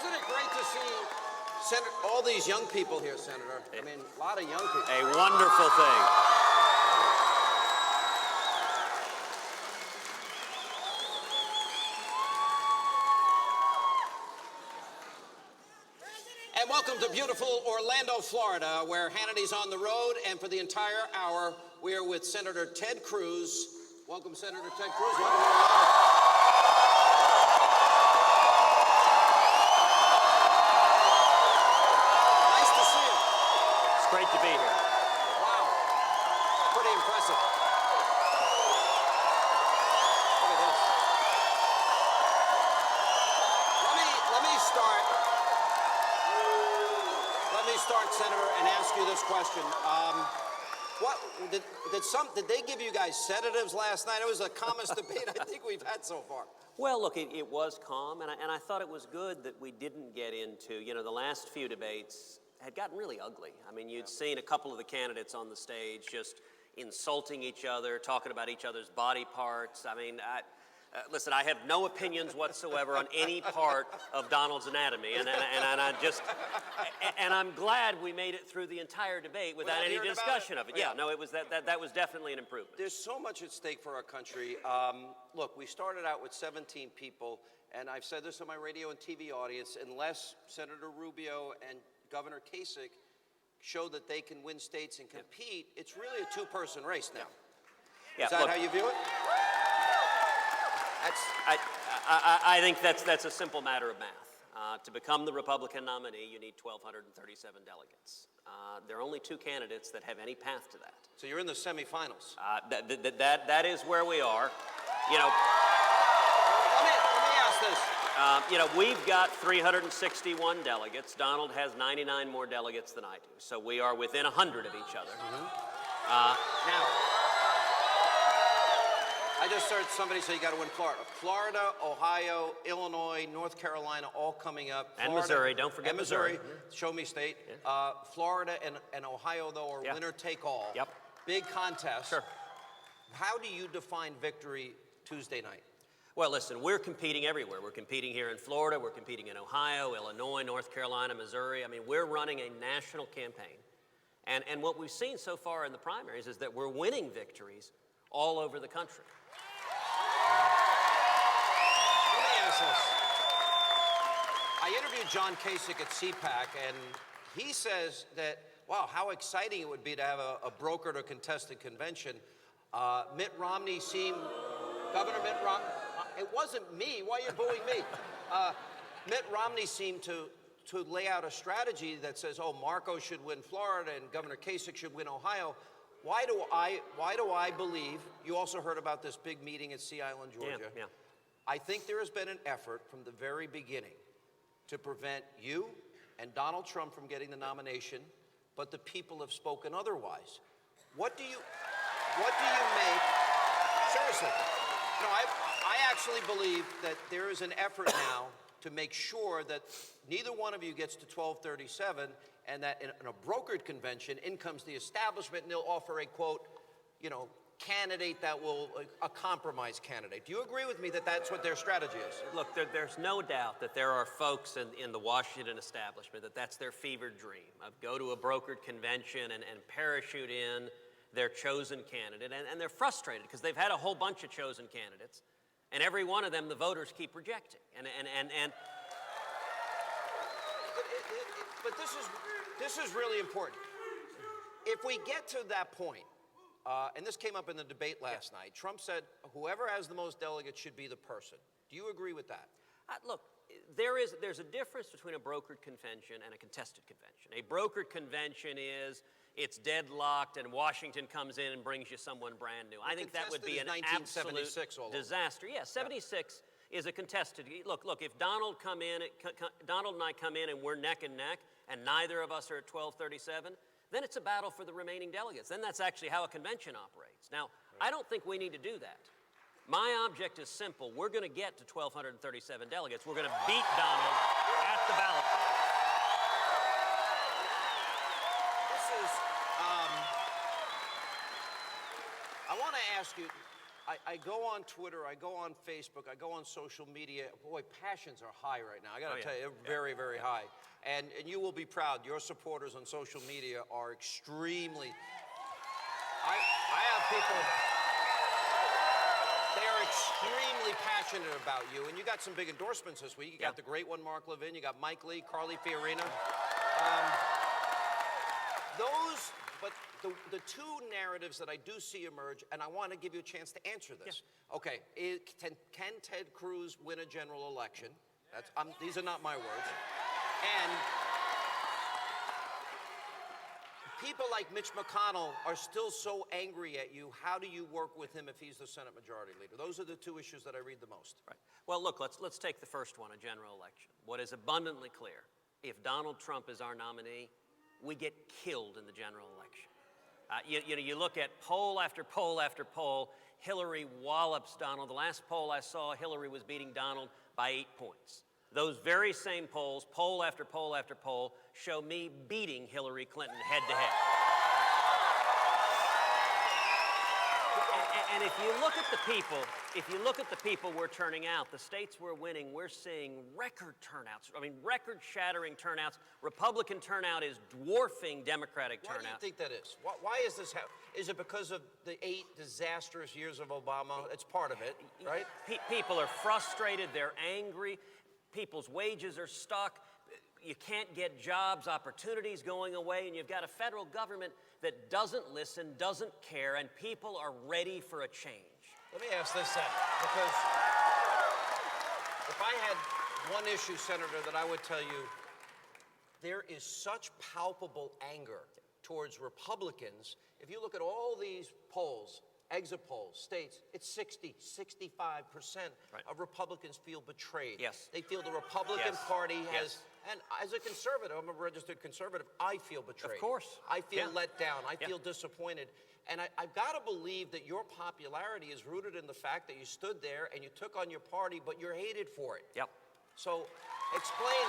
Isn't it great to see all these young people here, Senator? I mean, a lot of young people. A wonderful thing. And welcome to beautiful Orlando, Florida, where Hannity's on the road, and for the entire hour, we are with Senator Ted Cruz. Welcome, Senator Ted Cruz. Welcome to Orlando. Nice to see you. It's great to be here. Wow. Pretty impressive. Look at this. Let me start, Senator, and ask you this question. What did they give you guys sedatives last night? It was the calmest debate I think we've had so far. Well, look, it was calm, and I thought it was good that we didn't get into, the last few debates had gotten really ugly. I mean, you'd seen a couple of the candidates on the stage just insulting each other, talking about each other's body parts. I mean, listen, I have no opinions whatsoever on any part of Donald's anatomy, and I'm glad we made it through the entire debate without any discussion of it. Yeah, no, it was that was definitely an improvement. There's so much at stake for our country. Look, we started out with 17 people, and I've said this to my radio and TV audience, unless Senator Rubio and Governor Kasich show that they can win states and compete, it's really a two-person race now. Yeah, Is that how you view it? I think that's a simple matter of math. To become the Republican nominee, you need 1,237 delegates. There are only two candidates that have any path to that. So you're in the semifinals. That is where we are. Let me ask this. We've got 361 delegates. Donald has 99 more delegates than I do. So we are within 100 of each other. Now, I just heard somebody say you got to win Florida. Florida, Ohio, Illinois, North Carolina, all coming up. Florida, and Missouri, don't forget Missouri. Show me state. Yeah. Florida and Ohio, though, are winner take all. Yep. Big contest. Sure. How do you define victory Tuesday night? Well, listen, we're competing everywhere. We're competing here in Florida. We're competing in Ohio, Illinois, North Carolina, Missouri. I mean, we're running a national campaign. And what we've seen so far in the primaries is that we're winning victories all over the country. Let me ask this. I interviewed John Kasich at CPAC, and he says that, wow, how exciting it would be to have a brokered or contested convention. Mitt Romney seemed, Governor Mitt Romney, it wasn't me, why are you booing me? Mitt Romney seemed to lay out a strategy that says, oh, Marco should win Florida and Governor Kasich should win Ohio. Why do I believe, you also heard about this big meeting at Sea Island, Georgia. Yeah. I think there has been an effort from the very beginning to prevent you and Donald Trump from getting the nomination, but the people have spoken otherwise. What do you make, seriously, I actually believe that there is an effort now to make sure that neither one of you gets to 1237, and that in a brokered convention, in comes the establishment, and they'll offer a, quote, candidate that will, a compromise candidate. Do you agree with me that that's what their strategy is? Look, there's no doubt that there are folks in the Washington establishment that's their fevered dream of go to a brokered convention and parachute in their chosen candidate. And they're frustrated because they've had a whole bunch of chosen candidates, and every one of them the voters keep rejecting. But this is really important. If we get to that point, and this came up in the debate last night, Trump said whoever has the most delegates should be the person. Do you agree with that? Look, there's a difference between a brokered convention and a contested convention. A brokered convention it's deadlocked and Washington comes in and brings you someone brand new. I think that would be an absolute disaster. Yeah, 76 is a contested. Look, if Donald and I come in and we're neck and neck and neither of us are at 1237, then it's a battle for the remaining delegates. Then that's actually how a convention operates. Now, I don't think we need to do that. My object is simple. We're going to get to 1,237 delegates. We're going to beat Donald at the ballot box. I want to ask you, I go on Twitter, I go on Facebook, I go on social media. Boy, passions are high right now. I got to tell you, they're very, very high. And you will be proud. Your supporters on social media are extremely. I have people. They are extremely passionate about you, and you got some big endorsements this week. You got the great one, Mark Levin. You got Mike Lee, Carly Fiorina. But the two narratives that I do see emerge, and I want to give you a chance to answer this. Yeah. Okay, can Ted Cruz win a general election? That's, these are not my words. And people like Mitch McConnell are still so angry at you. How do you work with him if he's the Senate Majority Leader? Those are the two issues that I read the most. Right. Well, look, let's take the first one, a general election. What is abundantly clear, if Donald Trump is our nominee, we get killed in the general election. You look at poll after poll after poll, Hillary wallops Donald. The last poll I saw, Hillary was beating Donald by 8 points. Those very same polls, poll after poll after poll, show me beating Hillary Clinton head to head. And if you look at the people we're turning out, the states we're winning, we're seeing record turnouts. I mean, record-shattering turnouts. Republican turnout is dwarfing Democratic turnout. Why do you think that is? Why is this happening? Is it because of the 8 disastrous years of Obama? It's part of it, right? People are frustrated. They're angry. People's wages are stuck. You can't get jobs, opportunities going away, and you've got a federal government that doesn't listen, doesn't care, and people are ready for a change. Let me ask this then, because if I had one issue, Senator, that I would tell you, there is such palpable anger towards Republicans. If you look at all these polls, exit polls, states, it's 60, 65% of Republicans feel betrayed. Yes. They feel the Republican Party has, and as a conservative, I'm a registered conservative, I feel betrayed. Of course. I feel let down. I feel disappointed. And I've got to believe that your popularity is rooted in the fact that you stood there and you took on your party, but you're hated for it. Yep. So explain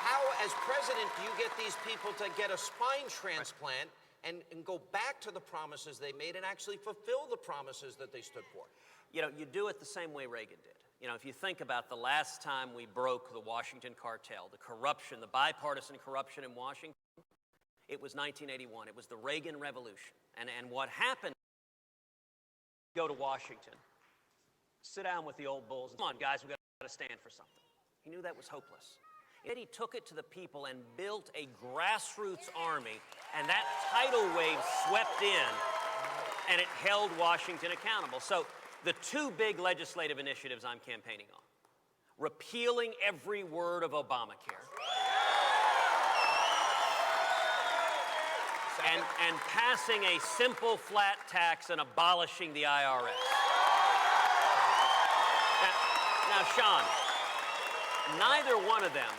how, as president, do you get these people to get a spine transplant and go back to the promises they made and actually fulfill the promises that they stood for? You know, you do it the same way Reagan did. You know, if you think about the last time we broke the Washington cartel, the corruption, the bipartisan corruption in Washington, it was 1981. It was the Reagan Revolution. And what happened, go to Washington, sit down with the old bulls. Come on, guys, we've got to stand for something. He knew that was hopeless. Yet he took it to the people and built a grassroots army, and that tidal wave swept in, and it held Washington accountable. So the two big legislative initiatives I'm campaigning on: repealing every word of Obamacare, and passing a simple flat tax and abolishing the IRS. Now, Sean, neither one of them,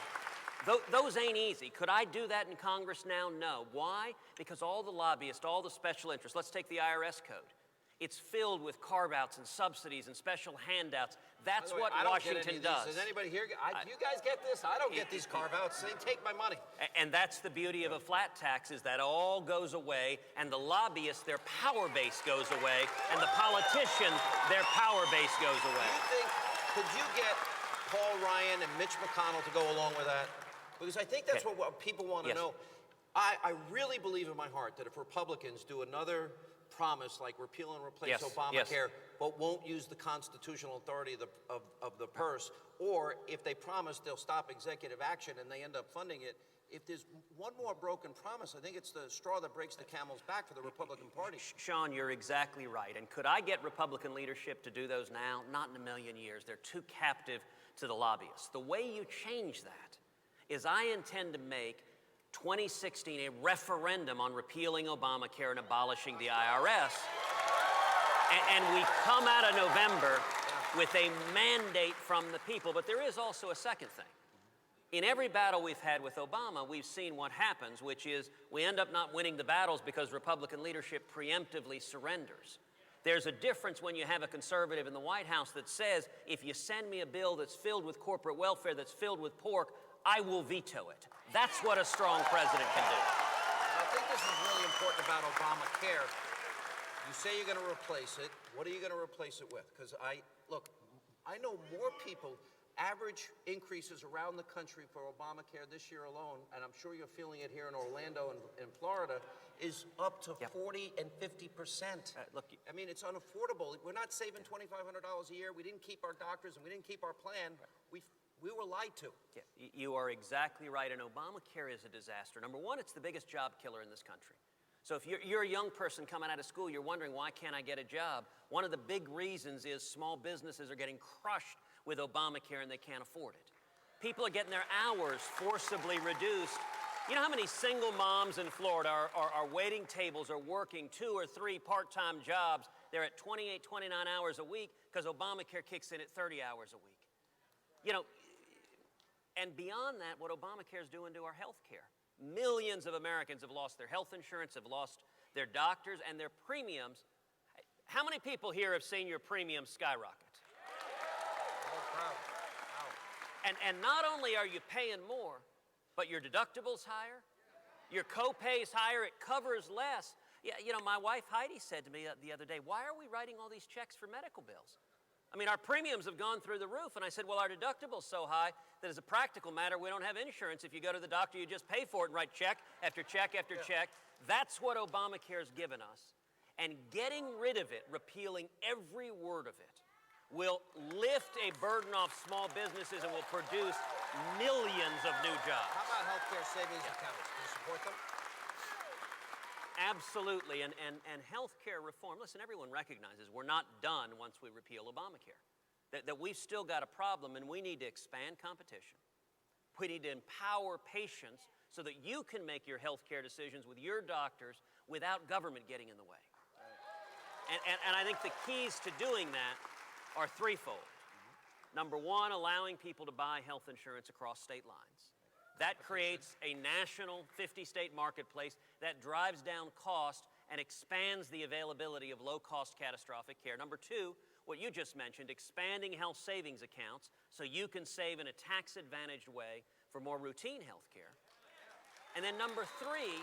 those ain't easy. Could I do that in Congress now? No. Why? Because all the lobbyists, all the special interests, let's take the IRS code. It's filled with carve-outs and subsidies and special handouts. That's what Washington does. Does anybody here? You guys get this? I don't get these carve-outs. They take my money. And that's the beauty of a flat tax, is that all goes away, and the lobbyists, their power base goes away, and the politicians, their power base goes away. Do you think, could you get Paul Ryan and Mitch McConnell to go along with that? Because I think that's what people want to know. I really believe in my heart that if Republicans do another promise like repeal and replace Obamacare, but won't use the constitutional authority of the purse, or if they promise they'll stop executive action and they end up funding it, if there's one more broken promise, I think it's the straw that breaks the camel's back for the Republican Party. Sean, you're exactly right. And could I get Republican leadership to do those now? Not in a million years. They're too captive to the lobbyists. The way you change that is I intend to make 2016 a referendum on repealing Obamacare and abolishing the IRS. And we come out of November with a mandate from the people. But there is also a second thing. In every battle we've had with Obama, we've seen what happens, which is we end up not winning the battles because Republican leadership preemptively surrenders. There's a difference when you have a conservative in the White House that says, if you send me a bill that's filled with corporate welfare, that's filled with pork, I will veto it. That's what a strong president can do. think this is really important about Obamacare. You say you're going to replace it. What are you going to replace it with? Because I know more people, average increases around the country for Obamacare this year alone, and I'm sure you're feeling it here in Orlando and in Florida, is up to 40 and 50%. Look, I mean, it's unaffordable. We're not saving $2,500 a year. We didn't keep our doctors, and we didn't keep our plan. We were lied to. Yeah, you are exactly right, and Obamacare is a disaster. Number one, it's the biggest job killer in this country. So if you're a young person coming out of school, you're wondering, why can't I get a job? One of the big reasons is small businesses are getting crushed with Obamacare and they can't afford it. People are getting their hours forcibly reduced. You know how many single moms in Florida are waiting tables or working 2 or 3 part-time jobs? They're at 28, 29 hours a week because Obamacare kicks in at 30 hours a week. You know, and beyond that, what Obamacare is doing to our health care. Millions of Americans have lost their health insurance, have lost their doctors and their premiums. How many people here have seen your premiums skyrocket? And not only are you paying more, but your deductible's higher, your copay's higher, it covers less. Yeah, you know, my wife Heidi said to me the other day, why are we writing all these checks for medical bills? I mean, our premiums have gone through the roof. And I said, well, our deductible's so high that as a practical matter, we don't have insurance. If you go to the doctor, you just pay for it and write check after check after check. That's what Obamacare's given us. And getting rid of it, repealing every word of it, will lift a burden off small businesses and will produce millions of new jobs. How about healthcare savings accounts? Do you support them? Absolutely, and healthcare reform, listen, everyone recognizes we're not done once we repeal Obamacare, that we've still got a problem and we need to expand competition. We need to empower patients so that you can make your healthcare decisions with your doctors without government getting in the way. And I think the keys to doing that are threefold. Number one, allowing people to buy health insurance across state lines. That creates a national 50-state marketplace that drives down cost and expands the availability of low-cost catastrophic care. Number two, what you just mentioned, expanding health savings accounts so you can save in a tax-advantaged way for more routine health care. And then number three,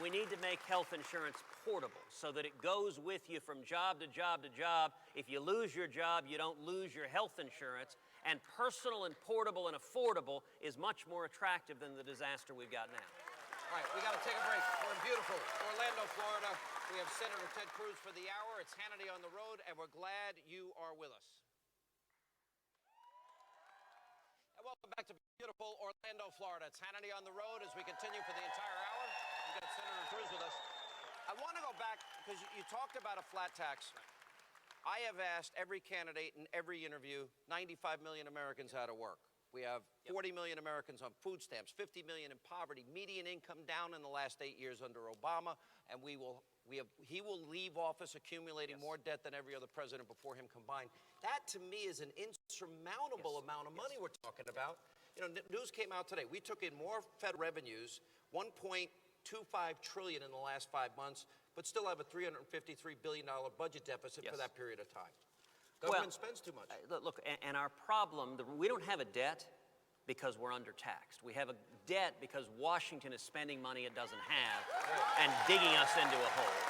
we need to make health insurance portable so that it goes with you from job to job to job. If you lose your job, you don't lose your health insurance. And personal and portable and affordable is much more attractive than the disaster we've got now. All right, we got to take a break. We're in beautiful Orlando, Florida. We have Senator Ted Cruz for the hour. It's Hannity on the road, and we're glad you are with us. And welcome back to beautiful Orlando, Florida. It's Hannity on the road as we continue for the entire hour. We've got Senator Cruz with us. I want to go back because you talked about a flat tax. I have asked every candidate in every interview, 95 million Americans how to work. We have 40 million Americans on food stamps, 50 million in poverty, median income down in the last 8 years under Obama, and he will leave office accumulating more debt than every other president before him combined. That to me is an insurmountable amount of money we're talking about. You know, news came out today. We took in more federal revenues, 1.25 trillion in the last 5 months, but still have a $353 billion budget deficit for that period of time. Government spends too much. Look, and our problem, we don't have a debt because we're undertaxed. We have a debt because Washington is spending money it doesn't have and digging us into a hole.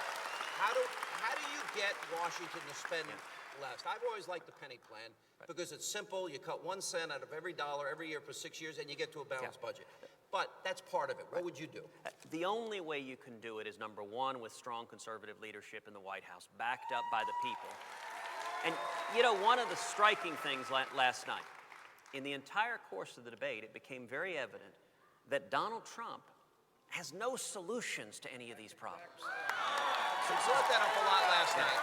How do you get Washington to spend less? I've always liked the penny plan because it's simple. You cut 1 cent out of every dollar every year for 6 years and you get to a balanced budget. But that's part of it. What would you do? The only way you can do it is, number one, with strong conservative leadership in the White House, backed up by the people. And, you know, one of the striking things last night, in the entire course of the debate, it became very evident that Donald Trump has no solutions to any of these problems. So we brought that up a lot last night.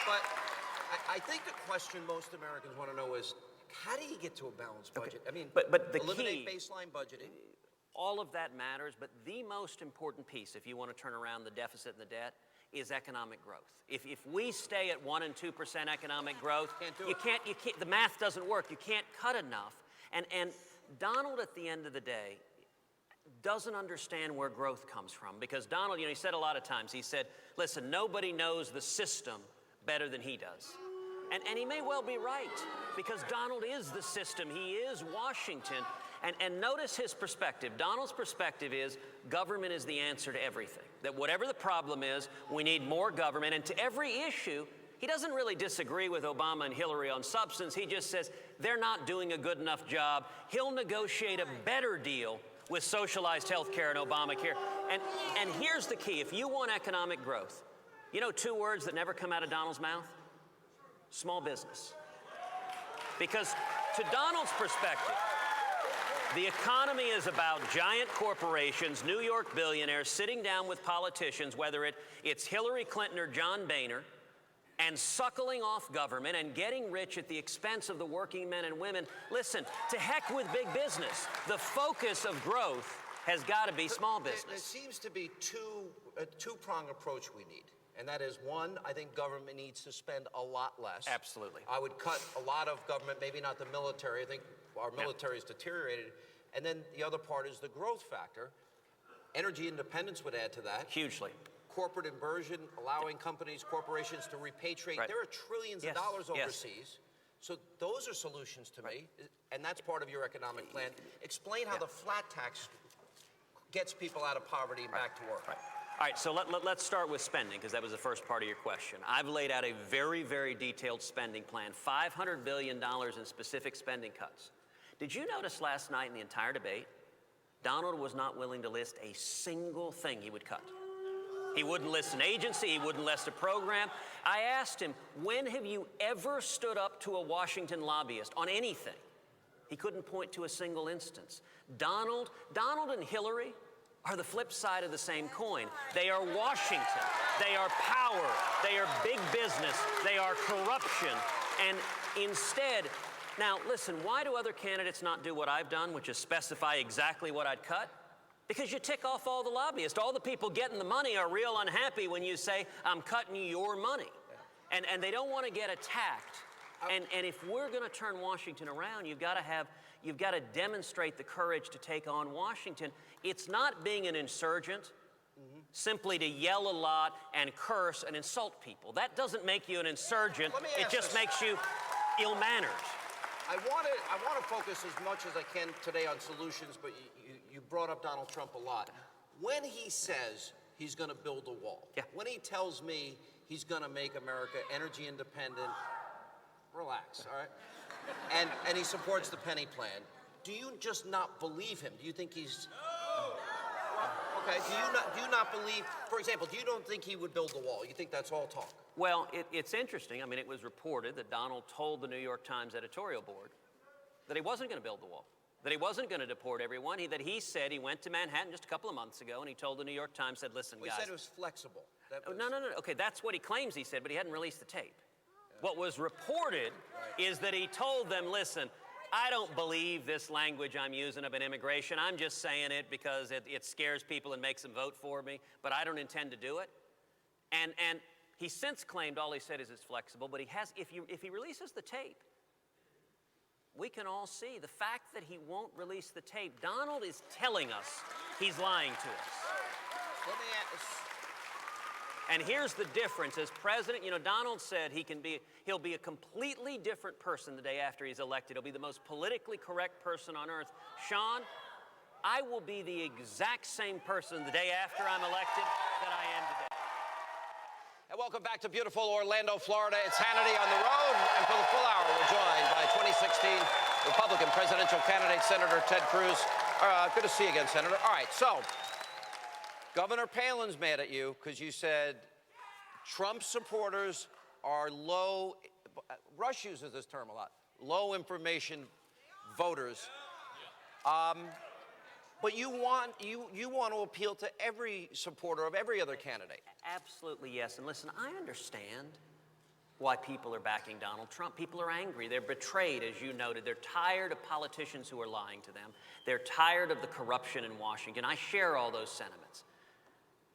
But I think the question most Americans want to know is, how do you get to a balanced budget? I mean, but the eliminate key, baseline budgeting. all of that matters, but the most important piece, if you want to turn around the deficit and the debt, is economic growth. If we stay at 1% and 2% economic growth, you can't, the math doesn't work. You can't cut enough. And Donald, at the end of the day, doesn't understand where growth comes from. Because Donald, you know, he said a lot of times, he said, listen, nobody knows the system better than he does. And he may well be right, because Donald is the system. He is Washington. And notice his perspective. Donald's perspective is government is the answer to everything. That whatever the problem is, we need more government. And to every issue, he doesn't really disagree with Obama and Hillary on substance. He just says they're not doing a good enough job. He'll negotiate a better deal with socialized health care and Obamacare. And here's the key. If you want economic growth, you know two words that never come out of Donald's mouth? Small business. Because to Donald's perspective, the economy is about giant corporations, New York billionaires sitting down with politicians, whether it's Hillary Clinton or John Boehner, and suckling off government and getting rich at the expense of the working men and women. Listen, to heck with big business. The focus of growth has got to be small business. There seems to be a two-pronged approach we need. And that is, one, I think government needs to spend a lot less. Absolutely. I would cut a lot of government, maybe not the military. I think our military is deteriorated. And then the other part is the growth factor. Energy independence would add to that. Hugely. Corporate inversion, allowing companies, corporations to repatriate. Right. There are trillions of dollars overseas. So those are solutions to me, and that's part of your economic plan. Explain how the flat tax gets people out of poverty and back to work. Right. All right, so let's start with spending, because that was the first part of your question. I've laid out a very, very detailed spending plan, $500 billion in specific spending cuts. Did you notice last night in the entire debate, Donald was not willing to list a single thing he would cut? He wouldn't list an agency, he wouldn't list a program. I asked him, when have you ever stood up to a Washington lobbyist on anything? He couldn't point to a single instance. Donald and Hillary are the flip side of the same coin. They are Washington, they are power, they are big business, they are corruption. And instead, now listen, why do other candidates not do what I've done, which is specify exactly what I'd cut? Because you tick off all the lobbyists. All the people getting the money are real unhappy when you say, I'm cutting your money. And they don't want to get attacked. And if we're going to turn Washington around, you've got to demonstrate the courage to take on Washington. It's not being an insurgent, simply to yell a lot and curse and insult people. That doesn't make you an insurgent. It just makes you ill-mannered. I want to focus as much as I can today on solutions, but you brought up Donald Trump a lot. When he says he's going to build a wall, when he tells me he's going to make America energy independent, relax, all right? And he supports the penny plan. Do you just not believe him? Do you think he's... Okay, do you not believe... For example, you don't think he would build the wall? You think that's all talk? Well, it's interesting. I mean, it was reported that Donald told the New York Times editorial board that he wasn't going to build the wall, that he wasn't going to deport everyone, that he said he went to Manhattan just a couple of months ago and he told the New York Times, said, listen, guys... He said it was flexible. No. Okay, that's what he claims he said, but he hadn't released the tape. What was reported is that he told them, listen, I don't believe this language I'm using about immigration. I'm just saying it because it scares people and makes them vote for me, but I don't intend to do it. And he's since claimed all he said is it's flexible, but if he releases the tape, we can all see the fact that he won't release the tape. Donald is telling us he's lying to us. Let me ask. And here's the difference. As president, Donald said he'll be a completely different person the day after he's elected. He'll be the most politically correct person on earth. Sean, I will be the exact same person the day after I'm elected that I am today. And welcome back to beautiful Orlando, Florida. It's Hannity on the road. And for the full hour, we're joined by 2016 Republican presidential candidate, Senator Ted Cruz. Good to see you again, Senator. All right, so Governor Palin's mad at you because you said Trump supporters are low, Rush uses this term a lot, low information voters. But you want to appeal to every supporter of every other candidate. Absolutely, yes. And listen, I understand why people are backing Donald Trump. People are angry. They're betrayed, as you noted. They're tired of politicians who are lying to them. They're tired of the corruption in Washington. I share all those sentiments.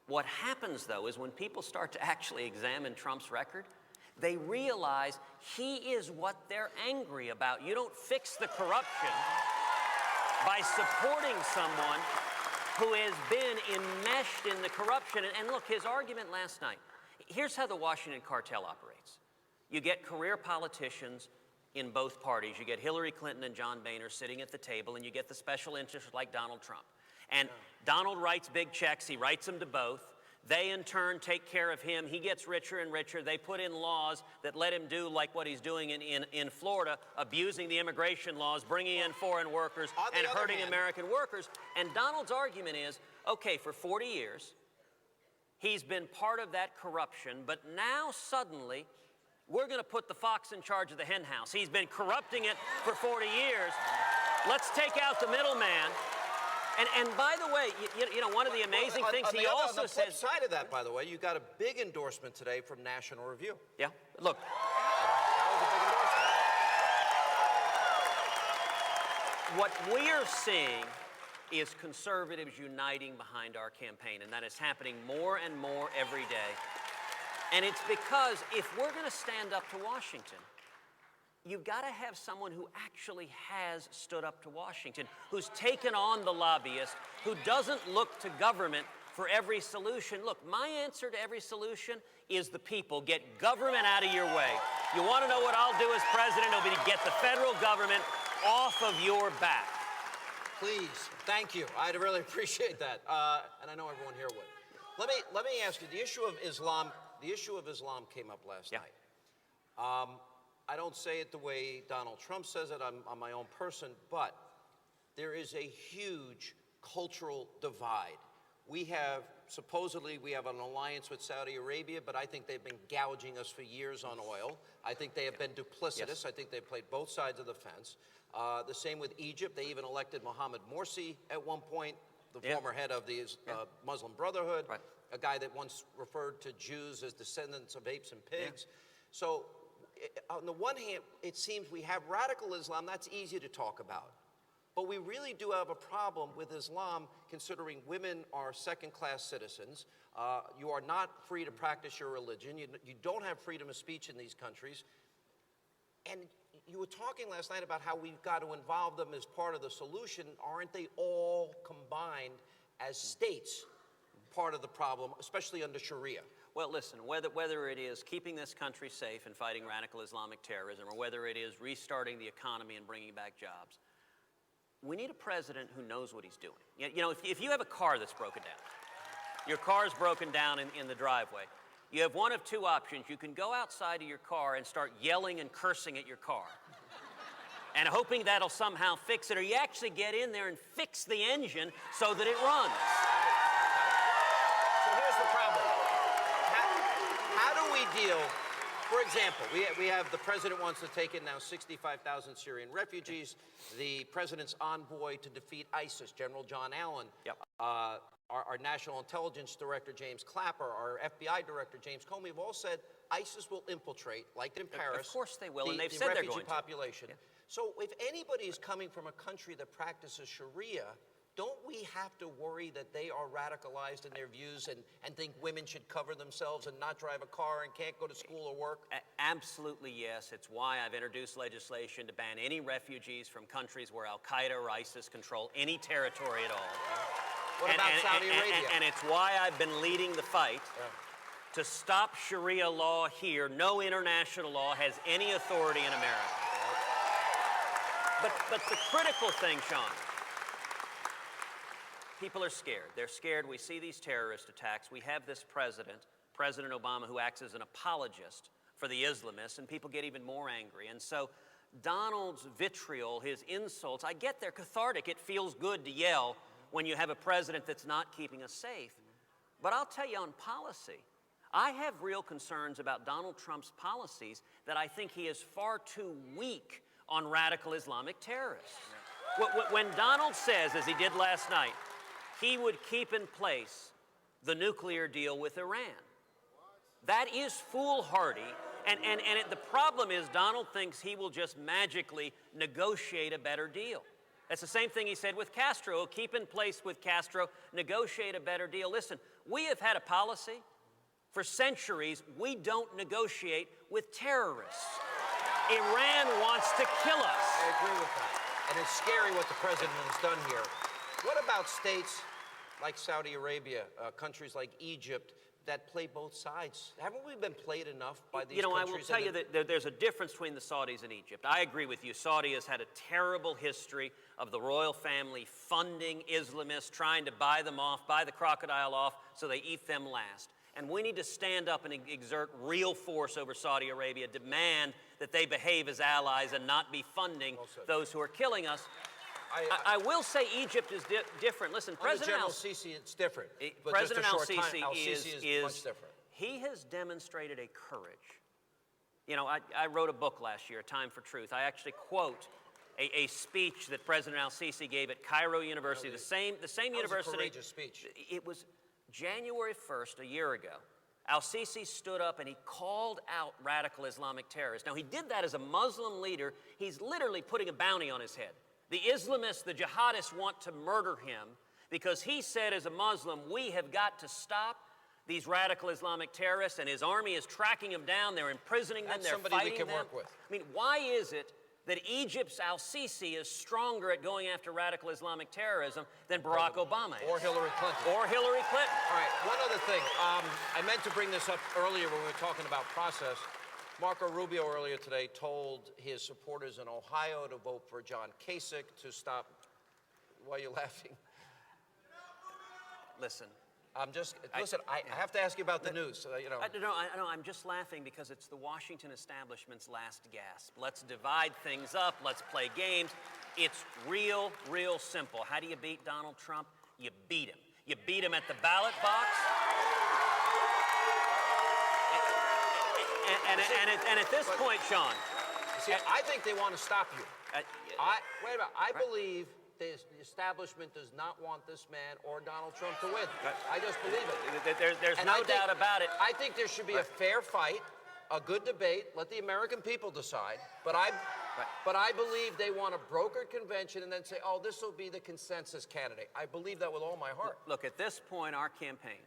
What happens, though, is when people start to actually examine Trump's record, they realize he is what they're angry about. You don't fix the corruption by supporting someone who has been enmeshed in the corruption. And look, his argument last night, here's how the Washington cartel operates. You get career politicians in both parties. You get Hillary Clinton and John Boehner sitting at the table, and you get the special interests like Donald Trump. And Donald writes big checks. He writes them to both. They, in turn, take care of him. He gets richer and richer. They put in laws that let him do like what he's doing in Florida, abusing the immigration laws, bringing in foreign workers, and hurting American workers. And Donald's argument is, okay, for 40 years, he's been part of that corruption, but now suddenly, we're going to put the fox in charge of the hen house. He's been corrupting it for 40 years. Let's take out the middleman. And by the way, you know, one of the amazing things he also says... On the flip side of that, by the way, you got a big endorsement today from National Review. Yeah, look. That was a big endorsement. What we're seeing is conservatives uniting behind our campaign, and that is happening more and more every day. And it's because if we're going to stand up to Washington, you've got to have someone who actually has stood up to Washington, who's taken on the lobbyist, who doesn't look to government for every solution. Look, my answer to every solution is the people. Get government out of your way. You want to know what I'll do as president? It'll be to get the federal government off of your back. Please, thank you. I'd really appreciate that, and I know everyone here would. Let me ask you, the issue of Islam came up last night. I don't say it the way Donald Trump says it. I'm my own person, but there is a huge cultural divide. Supposedly we have an alliance with Saudi Arabia, but I think they've been gouging us for years on oil. I think they have been duplicitous. Yes. I think they've played both sides of the fence. The same with Egypt. They even elected Mohammed Morsi at one point, the former head of the Muslim Brotherhood, a guy that once referred to Jews as descendants of apes and pigs. So on the one hand, it seems we have radical Islam. That's easy to talk about. But we really do have a problem with Islam, considering women are second-class citizens. You are not free to practice your religion. You don't have freedom of speech in these countries. And you were talking last night about how we've got to involve them as part of the solution. Aren't they all combined as states part of the problem, especially under Sharia? Well, listen, whether it is keeping this country safe and fighting radical Islamic terrorism, or whether it is restarting the economy and bringing back jobs, we need a president who knows what he's doing. You know, if you have a car that's broken down, your car's broken down in the driveway, you have one of two options. You can go outside of your car and start yelling and cursing at your car and hoping that'll somehow fix it, or you actually get in there and fix the engine so that it runs. So here's the problem. How do we deal, for example, we have the president wants to take in now 65,000 Syrian refugees. The president's envoy to defeat ISIS, General John Allen, our National Intelligence Director, James Clapper, our FBI Director, James Comey, have all said ISIS will infiltrate, like in Paris. Of course they will, and they've the said they're refugee going to. population. Yeah. So if anybody is coming from a country that practices Sharia, don't we have to worry that they are radicalized in their views and think women should cover themselves and not drive a car and can't go to school or work? Absolutely, yes. It's why I've introduced legislation to ban any refugees from countries where Al-Qaeda or ISIS control any territory at all. What about Saudi Arabia? And it's why I've been leading the fight to stop Sharia law here. No international law has any authority in America. But the critical thing, Sean, people are scared. They're scared. We see these terrorist attacks. We have this president, President Obama, who acts as an apologist for the Islamists, and people get even more angry. And so Donald's vitriol, his insults, I get they're cathartic. It feels good to yell when you have a president that's not keeping us safe. But I'll tell you on policy, I have real concerns about Donald Trump's policies that I think he is far too weak on radical Islamic terrorists. When Donald says, as he did last night, he would keep in place the nuclear deal with Iran, that is foolhardy. And the problem is Donald thinks he will just magically negotiate a better deal. That's the same thing he said with Castro. He'll keep in place with Castro, negotiate a better deal. Listen, we have had a policy for centuries. We don't negotiate with terrorists. Iran wants to kill us. I agree with that. And it's scary what the president has done here. What about states like Saudi Arabia, countries like Egypt, that play both sides. Haven't we been played enough by these You know, I countries? will tell you that there's a difference between the Saudis and Egypt. I agree with you. Saudi has had a terrible history of the royal family funding Islamists, trying to buy them off, buy the crocodile off, so they eat them last. And we need to stand up and exert real force over Saudi Arabia, demand that they behave as allies and not be funding those who are killing us. I will say Egypt is different. Listen, President General Sisi, it's different. But President just a short Al-Sisi time, is much different. He has demonstrated a courage. You know, I wrote a book last year, Time for Truth. I actually quote a speech that President Al-Sisi gave at Cairo University, the same university. A courageous speech. It was January 1st, a year ago. Al-Sisi stood up and he called out radical Islamic terrorists. Now, he did that as a Muslim leader. He's literally putting a bounty on his head. The Islamists, the jihadists want to murder him because he said as a Muslim, we have got to stop these radical Islamic terrorists, and his army is tracking them down. They're imprisoning them. They're fighting them. Somebody we can work with. I mean, why is it that Egypt's Al-Sisi is stronger at going after radical Islamic terrorism than Barack Obama is? Or Hillary Clinton. Or Hillary Clinton. All right, one other thing. I meant to bring this up earlier when we were talking about process. Marco Rubio earlier today told his supporters in Ohio to vote for John Kasich to stop. Why are you laughing? Listen. Listen, I have to ask you about the news. You know. I know, I'm just laughing because it's the Washington establishment's last gasp. Let's divide things up. Let's play games. It's real simple. How do you beat Donald Trump? You beat him. You beat him at the ballot box. And at this point, Sean. See, I think they want to stop you. Wait a minute. I believe the establishment does not want this man or Donald Trump to win. I just believe it. There's no doubt about it. I think there should be a fair fight, a good debate. Let the American people decide. But I believe they want a brokered convention and then say, oh, this will be the consensus candidate. I believe that with all my heart. Look, at this point, our campaign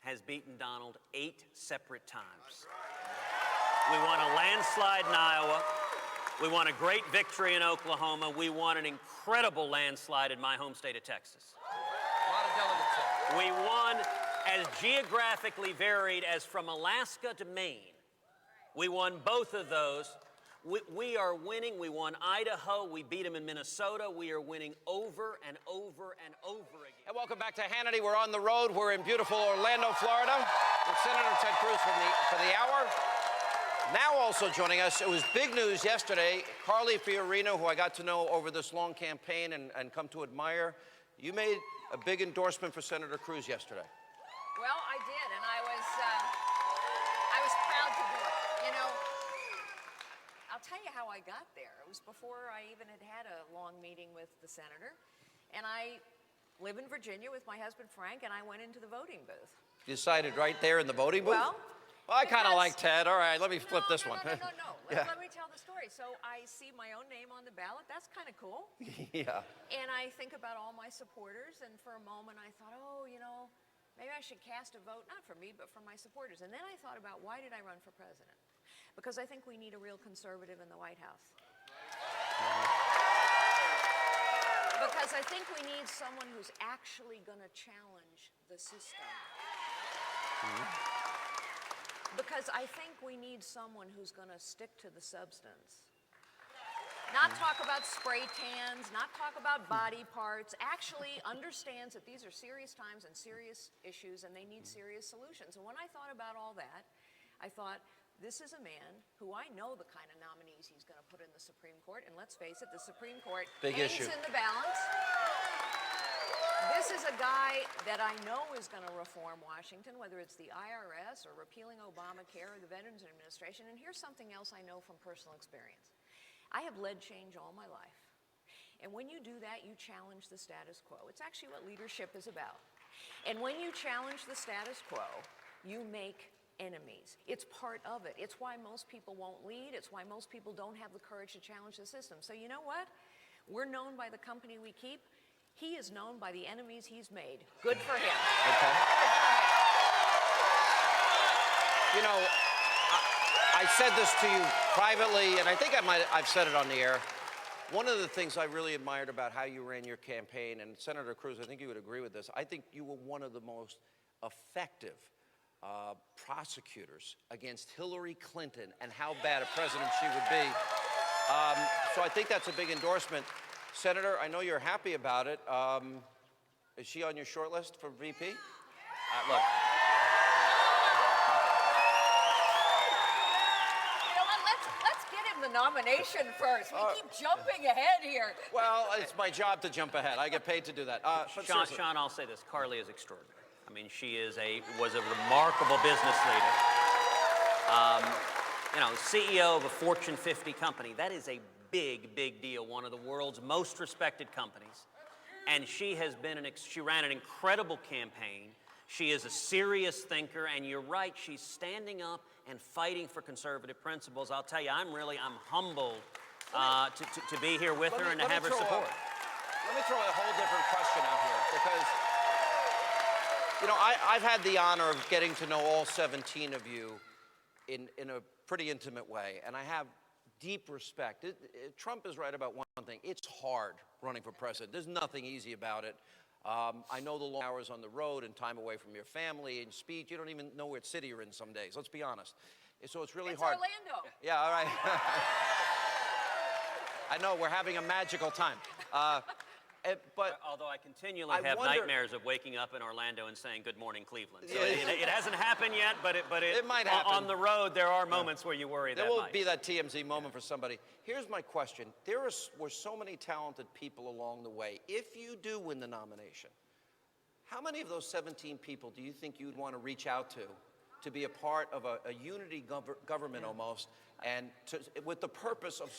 has beaten Donald 8 separate times. We won a landslide in Iowa. We won a great victory in Oklahoma. We won an incredible landslide in my home state of Texas. A lot of delegates there. We won as geographically varied as from Alaska to Maine. We won both of those. We are winning. We won Idaho. We beat them in Minnesota. We are winning over and over and over again. And welcome back to Hannity. We're on the road. We're in beautiful Orlando, Florida, with Senator Ted Cruz for the hour. Now also joining us, it was big news yesterday, Carly Fiorina, who I got to know over this long campaign and come to admire. You made a big endorsement for Senator Cruz yesterday. Well, I did, and I was proud to do it. You know, I'll tell you how I got there. It was before I even had a long meeting with the senator, and I live in Virginia with my husband Frank, and I went into the voting booth. You decided right there in the voting booth? Well, I kind of like Ted. All right, let me flip this one. No. Yeah. Let me tell the story. So I see my own name on the ballot. That's kind of cool. Yeah. And I think about all my supporters, and for a moment I thought, oh, you know, maybe I should cast a vote, not for me, but for my supporters. And then I thought about, why did I run for president? Because I think we need a real conservative in the White House. Because I think we need someone who's actually going to challenge the system. Because I think we need someone who's going to stick to the substance. Not talk about spray tans, not talk about body parts, actually understands that these are serious times and serious issues and they need serious solutions. And when I thought about all that, I thought, this is a man who I know the kind of nominees he's going to put in the Supreme Court. And let's face it, the Supreme Court hangs in the balance. This is a guy that I know is going to reform Washington, whether it's the IRS or repealing Obamacare or the Veterans Administration. And here's something else I know from personal experience. I have led change all my life. And when you do that, you challenge the status quo. It's actually what leadership is about. And when you challenge the status quo, you make enemies. It's part of it. It's why most people won't lead. It's why most people don't have the courage to challenge the system. So you know what? We're known by the company we keep. He is known by the enemies he's made. Good for him. Okay. You know, I said this to you privately, and I think I've said it on the air. One of the things I really admired about how you ran your campaign, and Senator Cruz, I think you would agree with this, I think you were one of the most effective prosecutors against Hillary Clinton and how bad a president she would be. So I think that's a big endorsement. Senator, I know you're happy about it. Is she on your short list for VP? Look. Let's get him the nomination first. We keep jumping ahead here. Well, it's my job to jump ahead. I get paid to do that. But Sean, I'll say this. Carly is extraordinary. I mean, she was a remarkable business leader. CEO of a Fortune 50 company. That is a big, big deal. One of the world's most respected companies. And she ran an incredible campaign. She is a serious thinker, and you're right, she's standing up and fighting for conservative principles. I'll tell you, I'm humbled to be here with her and to have her support. Let me throw a whole different question out here, because, I've had the honor of getting to know all 17 of you in a pretty intimate way, and I have deep respect. Trump is right about one thing. It's hard running for president. There's nothing easy about it. I know the long hours on the road and time away from your family and speech. You don't even know what city you're in some days. Let's be honest. So it's really hard. Orlando. Yeah, all right. I know, we're having a magical time. But although I continually have nightmares of waking up in Orlando and saying "Good morning, Cleveland." So it hasn't happened yet, but it might happen. On the road, there are moments where you worry that there will be that TMZ moment for somebody. Here's my question: were so many talented people along the way. If you do win the nomination, how many of those 17 people do you think you'd want to reach out to be a part of a unity government almost, and with the purpose of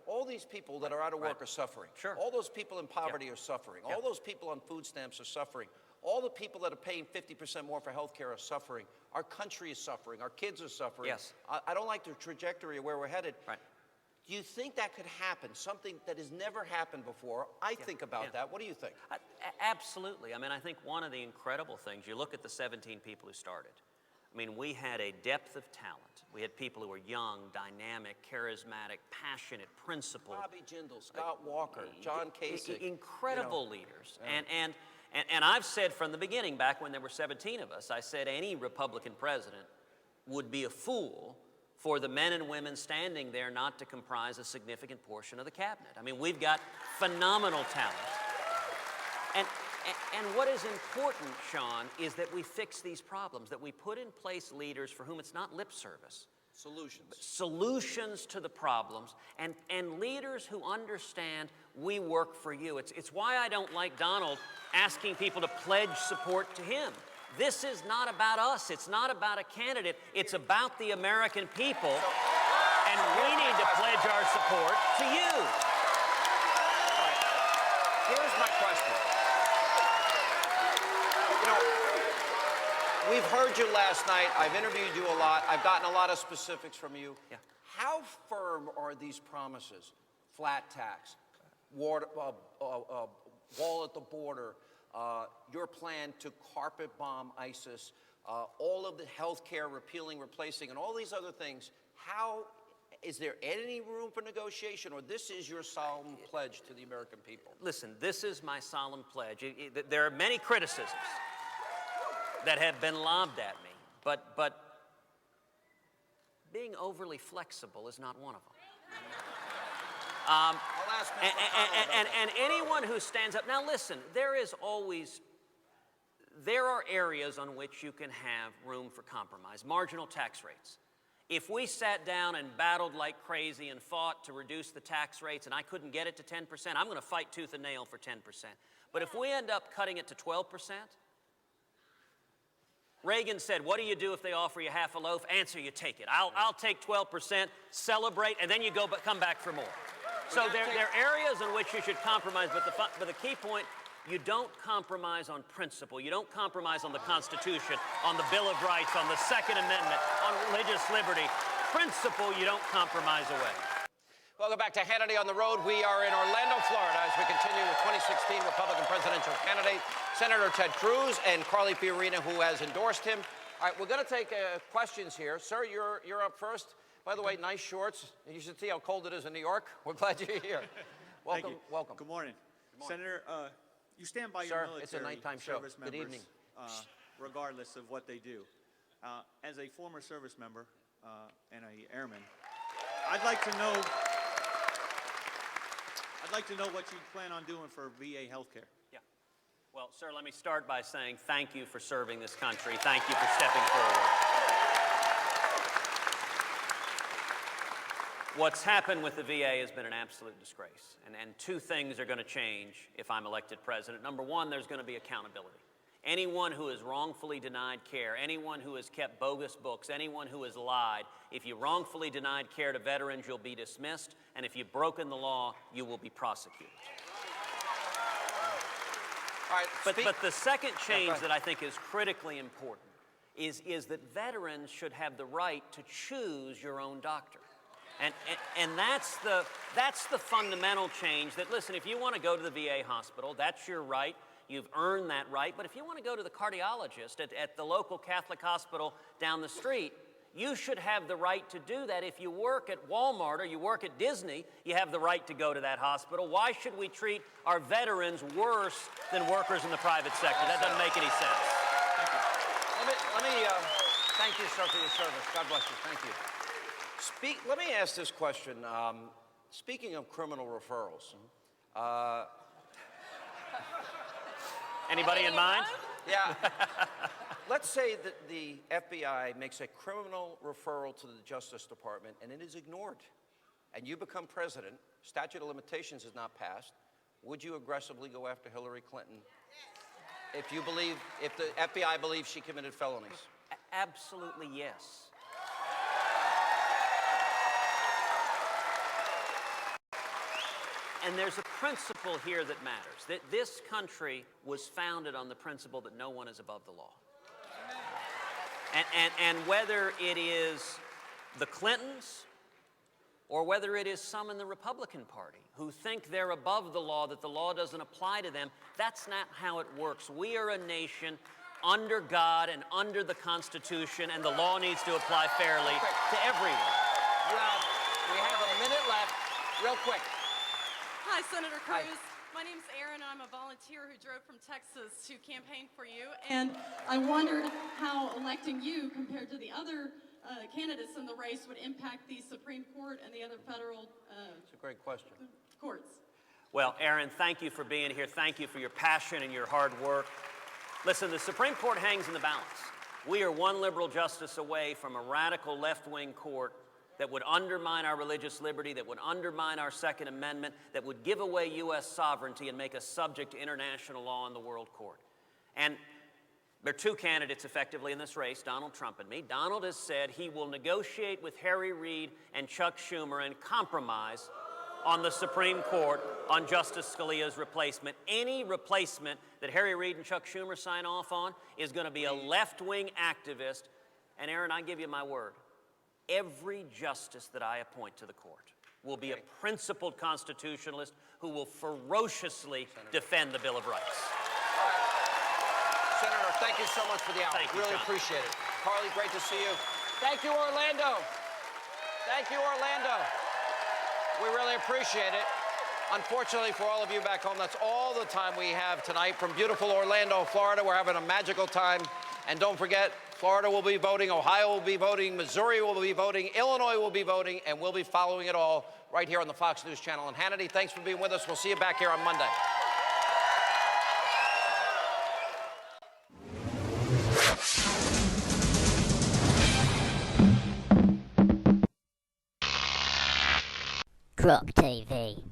all these people that are out of work are suffering. Sure. All those people in poverty are suffering. All those people on food stamps are suffering. All the people that are paying 50% more for health care are suffering. Our country is suffering. Our kids are suffering. Yes. I don't like the trajectory of where we're headed. Right. Do you think that could happen? Something that has never happened before. I think about that. What do you think? Absolutely. I mean, I think one of the incredible things, you look at the 17 people who started. I mean, we had a depth of talent. We had people who were young, dynamic, charismatic, passionate, principled. Bobby Jindal, Scott Walker, John Kasich. Incredible leaders. Yeah. And I've said from the beginning, back when there were 17 of us, I said any Republican president would be a fool for the men and women standing there not to comprise a significant portion of the cabinet. I mean, we've got phenomenal talent. And what is important, Sean, is that we fix these problems, that we put in place leaders for whom it's not lip service. Solutions to the problems, and leaders who understand we work for you. It's why I don't like Donald asking people to pledge support to him. This is not about us. It's not about a candidate. It's about the American people, and we need to pledge our support to you. All right. Here's my question. We've heard you last night. I've interviewed you a lot. I've gotten a lot of specifics from you. Yeah. How firm are these promises? Flat tax, wall at the border, your plan to carpet bomb ISIS, all of the health care repealing, replacing, and all these other things. Is there any room for negotiation, or this is your solemn pledge to the American people? Listen, this is my solemn pledge. There are many criticisms that have been lobbed at me, but being overly flexible is not one of them. I'll ask Mr. And anyone who stands up, now listen, there are areas on which you can have room for compromise. Marginal tax rates. If we sat down and battled like crazy and fought to reduce the tax rates and I couldn't get it to 10%, I'm going to fight tooth and nail for 10%. But if we end up cutting it to 12%, Reagan said, what do you do if they offer you half a loaf? Answer, you take it. I'll take 12%, celebrate, and then you come back for more. So there are areas in which you should compromise, but the key point, you don't compromise on principle. You don't compromise on the Constitution, on the Bill of Rights, on the Second Amendment, on religious liberty. Principle, you don't compromise away. Welcome back to Hannity on the Road. We are in Orlando, Florida, as we continue with 2016 Republican presidential candidate, Senator Ted Cruz, and Carly Fiorina, who has endorsed him. All right, we're going to take questions here. Sir, you're up first. By the way, nice shorts. You should see how cold it is in New York. We're glad you're here. Welcome, welcome. Good morning. Senator, you stand by Sir, your military it's a nighttime show. service Good members, evening. regardless of what they do. As a former service member and a airman, I'd like to know what you plan on doing for VA healthcare. Yeah. Well, sir, let me start by saying thank you for serving this country. Thank you for stepping forward. What's happened with the VA has been an absolute disgrace. And two things are going to change if I'm elected president. Number one, there's going to be accountability. Anyone who has wrongfully denied care, anyone who has kept bogus books, anyone who has lied, if you wrongfully denied care to veterans, you'll be dismissed, and if you've broken the law, you will be prosecuted. All right, but the second change that I think is critically important is that veterans should have the right to choose your own doctor. And that's the fundamental change that, listen, if you want to go to the VA hospital, that's your right. You've earned that right. But if you want to go to the cardiologist at the local Catholic hospital down the street, you should have the right to do that. If you work at Walmart or you work at Disney, you have the right to go to that hospital. Why should we treat our veterans worse than workers in the private sector? That doesn't make any sense. Let me thank you, sir, for your service. God bless you. Thank you. Let me ask this question. Speaking of criminal referrals, anybody in mind? yeah. Let's say that the FBI makes a criminal referral to the Justice Department and it is ignored, and you become president, statute of limitations is not passed. Would you aggressively go after Hillary Clinton if the FBI believes she committed felonies? Absolutely yes. And there's a principle here that matters, that this country was founded on the principle that no one is above the law. And whether it is the Clintons or whether it is some in the Republican Party who think they're above the law, that the law doesn't apply to them, that's not how it works. We are a nation under God and under the Constitution, and the law needs to apply fairly to everyone. We have a minute left. Real quick. Hi, Senator Cruz. Hi. My name's Erin, and I'm a volunteer who drove from Texas to campaign for you. And I wondered how electing you compared to the other candidates in the race would impact the Supreme Court and the other federal That's a great question. courts. Well, Erin, thank you for being here. Thank you for your passion and your hard work. Listen, the Supreme Court hangs in the balance. We are one liberal justice away from a radical left-wing court that would undermine our religious liberty, that would undermine our Second Amendment, that would give away U.S. sovereignty and make us subject to international law in the World Court. And there are two candidates effectively in this race, Donald Trump and me. Donald has said he will negotiate with Harry Reid and Chuck Schumer and compromise on the Supreme Court on Justice Scalia's replacement. Any replacement that Harry Reid and Chuck Schumer sign off on is going to be a left-wing activist. And Aaron, I give you my word. Every justice that I appoint to the court will be a principled constitutionalist who will ferociously defend the Bill of Rights. Senator, thank you so much for the hour. Thank you, really John. appreciate it. Carly, great to see you. Thank you, Orlando. Thank you, Orlando. We really appreciate it. Unfortunately for all of you back home, that's all the time we have tonight from beautiful Orlando, Florida. We're having a magical time. And don't forget, Florida will be voting, Ohio will be voting, Missouri will be voting, Illinois will be voting, and we'll be following it all right here on the Fox News Channel. And Hannity, thanks for being with us. We'll see you back here on Monday. Croc TV.